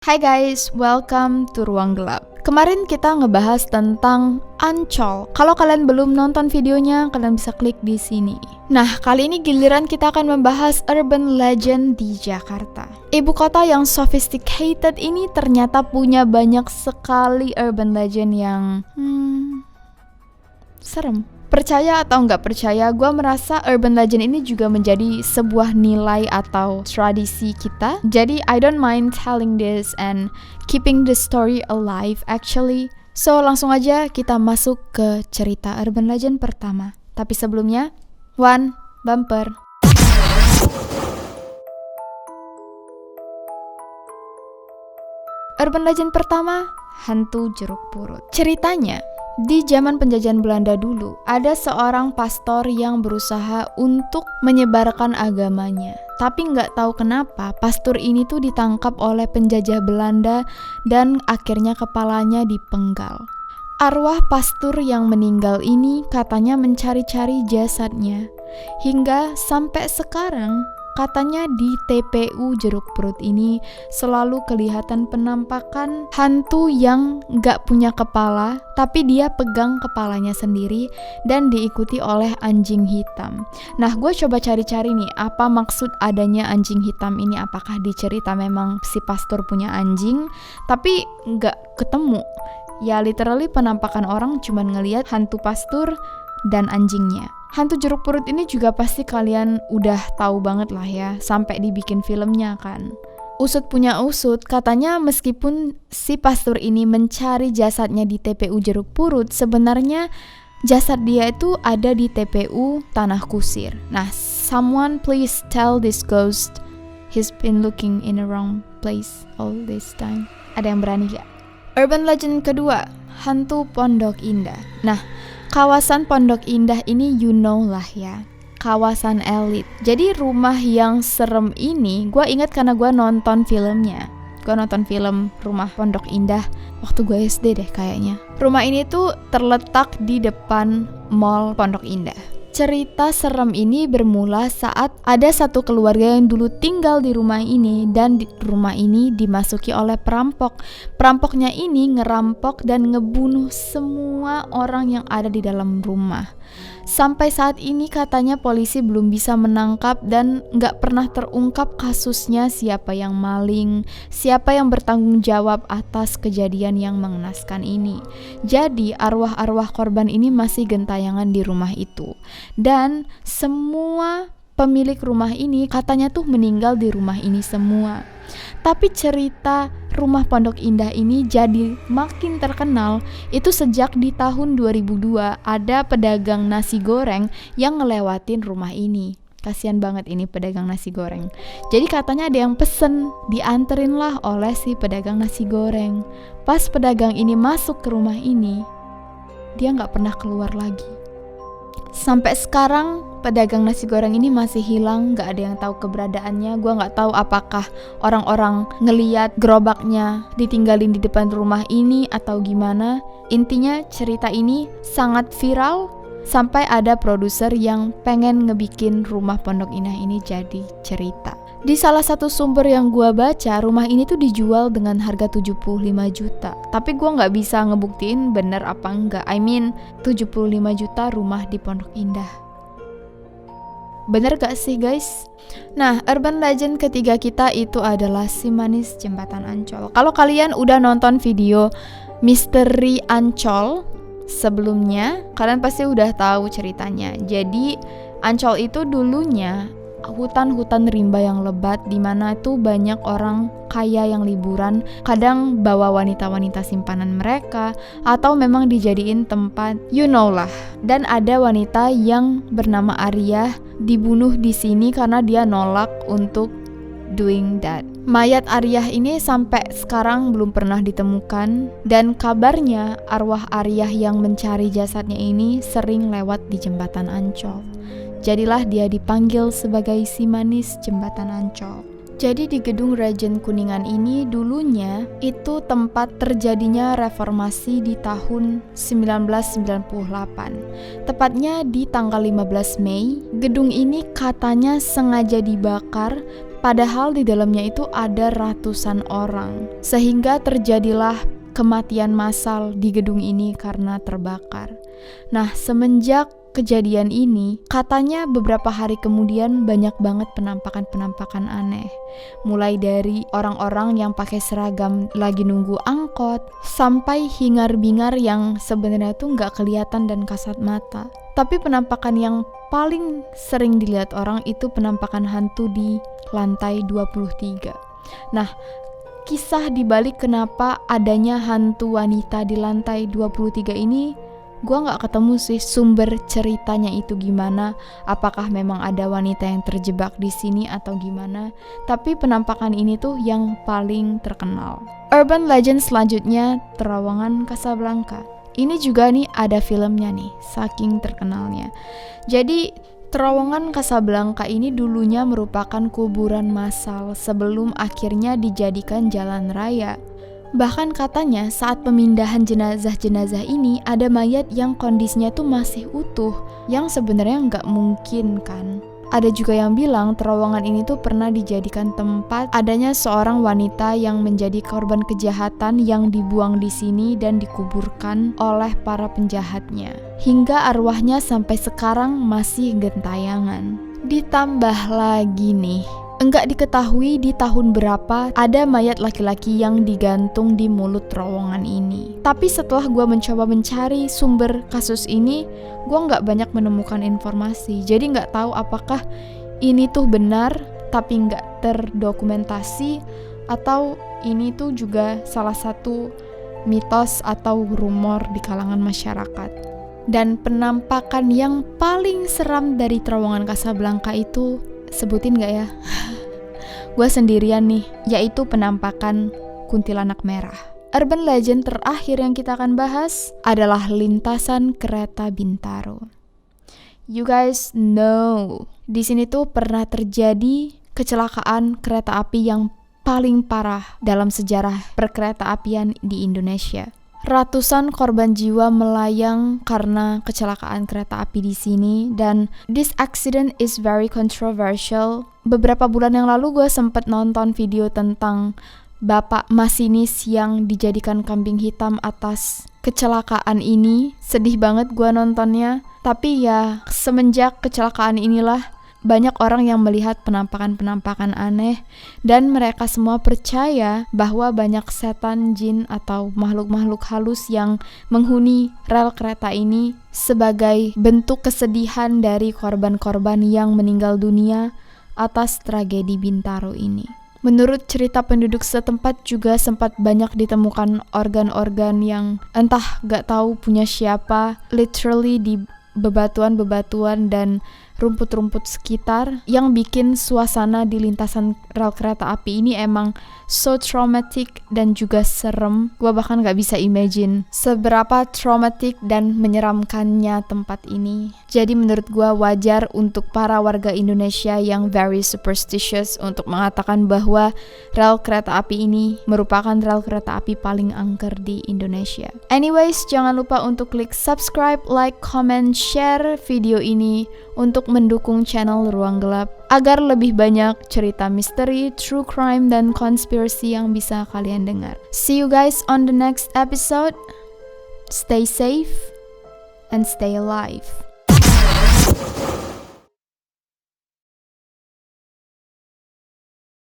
Hai guys, welcome to Ruang Gelap. Kemarin kita ngebahas tentang Ancol. Kalau kalian belum nonton videonya, kalian bisa klik di sini. Nah, kali ini giliran kita akan membahas urban legend di Jakarta. Ibu kota yang sophisticated ini ternyata punya banyak sekali urban legend yang serem. Percaya atau nggak percaya, gue merasa urban legend ini juga menjadi sebuah nilai atau tradisi kita. Jadi I don't mind telling this and keeping the story alive actually. So langsung aja kita masuk ke cerita urban legend pertama. Tapi sebelumnya, one bumper. Urban legend pertama, hantu jeruk purut. Ceritanya, di zaman penjajahan Belanda dulu, ada seorang pastor yang berusaha untuk menyebarkan agamanya. Tapi nggak tahu kenapa, pastor ini tuh ditangkap oleh penjajah Belanda dan akhirnya kepalanya dipenggal. Arwah pastor yang meninggal ini katanya mencari-cari jasadnya. Hingga sampai sekarang, katanya di TPU Jeruk Purut ini selalu kelihatan penampakan hantu yang gak punya kepala, tapi dia pegang kepalanya sendiri dan diikuti oleh anjing hitam. Nah, gue coba cari-cari nih, apa maksud adanya anjing hitam ini? Apakah di cerita memang si pastor punya anjing, tapi gak ketemu? Ya literally penampakan orang cuman ngelihat hantu pastor dan anjingnya. Hantu jeruk purut ini juga pasti kalian udah tahu banget lah ya, sampai dibikin filmnya kan. Usut punya usut, katanya meskipun si pastor ini mencari jasadnya di TPU Jeruk Purut, sebenarnya jasad dia itu ada di TPU Tanah Kusir. Nah, someone please tell this ghost he's been looking in the wrong place all this time. Ada yang berani gak? Urban legend kedua, hantu Pondok Indah. Nah, kawasan Pondok Indah ini you know lah ya, kawasan elit. Jadi rumah yang serem ini gue ingat karena gue nonton filmnya. Gue nonton film Rumah Pondok Indah waktu gue SD deh kayaknya. Rumah ini tuh terletak di depan mall Pondok Indah. Cerita serem ini bermula saat ada satu keluarga yang dulu tinggal di rumah ini dan rumah ini dimasuki oleh perampok. Perampoknya ini ngerampok dan ngebunuh semua orang yang ada di dalam rumah. Sampai saat ini katanya polisi belum bisa menangkap dan gak pernah terungkap kasusnya siapa yang maling, siapa yang bertanggung jawab atas kejadian yang mengenaskan ini. Jadi arwah-arwah korban ini masih gentayangan di rumah itu. Dan semua pemilik rumah ini katanya tuh meninggal di rumah ini semua. Tapi cerita Rumah Pondok Indah ini jadi makin terkenal itu sejak di tahun 2002 ada pedagang nasi goreng yang ngelewatin rumah ini. Kasian banget ini pedagang nasi goreng. Jadi katanya ada yang pesen, dianterin lah oleh si pedagang nasi goreng. Pas pedagang ini masuk ke rumah ini, dia gak pernah keluar lagi. Sampai sekarang pedagang nasi goreng ini masih hilang, gak ada yang tahu keberadaannya. Gue gak tahu apakah orang-orang ngeliat gerobaknya ditinggalin di depan rumah ini atau gimana. Intinya cerita ini sangat viral sampai ada produser yang pengen ngebikin Rumah Pondok Indah ini jadi cerita. Di salah satu sumber yang gue baca, rumah ini tuh dijual dengan harga 75 juta. Tapi gue gak bisa ngebuktiin bener apa enggak. I mean 75 juta rumah di Pondok Indah. Bener gak sih guys? Nah, urban legend ketiga kita itu adalah si manis Jembatan Ancol. Kalau kalian udah nonton video Misteri Ancol sebelumnya, kalian pasti udah tahu ceritanya. Jadi Ancol itu dulunya hutan-hutan rimba yang lebat, di mana tuh banyak orang kaya yang liburan, kadang bawa wanita-wanita simpanan mereka atau memang dijadiin tempat you know lah. Dan ada wanita yang bernama Arya dibunuh di sini karena dia nolak untuk doing that. Mayat Arya ini sampai sekarang belum pernah ditemukan dan kabarnya arwah Arya yang mencari jasadnya ini sering lewat di Jembatan Ancol. Jadilah dia dipanggil sebagai si manis Jembatan Ancol. Jadi di gedung Regen Kuningan ini dulunya itu tempat terjadinya reformasi di tahun 1998. Tepatnya di tanggal 15 Mei, gedung ini katanya sengaja dibakar Padahal di dalamnya itu ada ratusan orang, sehingga terjadilah kematian massal di gedung ini karena terbakar. Nah, semenjak kejadian ini, katanya beberapa hari kemudian banyak banget penampakan-penampakan aneh. Mulai dari orang-orang yang pakai seragam lagi nunggu angkot, sampai hingar-bingar yang sebenarnya tuh nggak kelihatan dan kasat mata. Tapi penampakan yang paling sering dilihat orang itu penampakan hantu di lantai 23. Nah, kisah dibalik kenapa adanya hantu wanita di lantai 23 ini, gue gak ketemu sih sumber ceritanya itu gimana, apakah memang ada wanita yang terjebak di sini atau gimana. Tapi penampakan ini tuh yang paling terkenal. Urban legend selanjutnya, Terowongan Casablanca. Ini juga nih ada filmnya nih, saking terkenalnya. Jadi Terowongan Casablanca ini dulunya merupakan kuburan massal sebelum akhirnya dijadikan jalan raya. Bahkan katanya saat pemindahan jenazah-jenazah ini ada mayat yang kondisinya tuh masih utuh, yang sebenarnya nggak mungkin kan. Ada juga yang bilang terowongan ini tuh pernah dijadikan tempat adanya seorang wanita yang menjadi korban kejahatan yang dibuang di sini dan dikuburkan oleh para penjahatnya. Hingga arwahnya sampai sekarang masih gentayangan. Ditambah lagi nih, enggak diketahui di tahun berapa ada mayat laki-laki yang digantung di mulut terowongan ini. Tapi setelah gue mencoba mencari sumber kasus ini, gue nggak banyak menemukan informasi. Jadi nggak tahu apakah ini tuh benar tapi nggak terdokumentasi, atau ini tuh juga salah satu mitos atau rumor di kalangan masyarakat. Dan penampakan yang paling seram dari Terowongan Casablanca itu, sebutin gak ya? Gue sendirian nih, yaitu penampakan kuntilanak merah. Urban legend terakhir yang kita akan bahas adalah lintasan kereta Bintaro. You guys know, di sini tuh pernah terjadi kecelakaan kereta api yang paling parah dalam sejarah perkereta apian di Indonesia. Ratusan korban jiwa melayang karena kecelakaan kereta api di sini, dan this accident is very controversial. Beberapa bulan yang lalu gue sempat nonton video tentang bapak masinis yang dijadikan kambing hitam atas kecelakaan ini. Sedih banget gue nontonnya. Tapi ya, semenjak kecelakaan inilah banyak orang yang melihat penampakan-penampakan aneh, dan mereka semua percaya bahwa banyak setan, jin, atau makhluk-makhluk halus yang menghuni rel kereta ini sebagai bentuk kesedihan dari korban-korban yang meninggal dunia atas tragedi Bintaro ini. Menurut cerita penduduk setempat juga sempat banyak ditemukan organ-organ yang entah gak tahu punya siapa, literally di bebatuan-bebatuan dan rumput-rumput sekitar, yang bikin suasana di lintasan rel kereta api ini emang so traumatic dan juga serem. Gua bahkan gak bisa imagine seberapa traumatic dan menyeramkannya tempat ini. Jadi menurut gua wajar untuk para warga Indonesia yang very superstitious untuk mengatakan bahwa rel kereta api ini merupakan rel kereta api paling angker di Indonesia. Anyways, jangan lupa untuk klik subscribe, like, comment, share video ini untuk mendukung channel Ruang Gelap agar lebih banyak cerita misteri, true crime, dan konspirasi yang bisa kalian dengar. See you guys on the next episode. Stay safe and stay alive.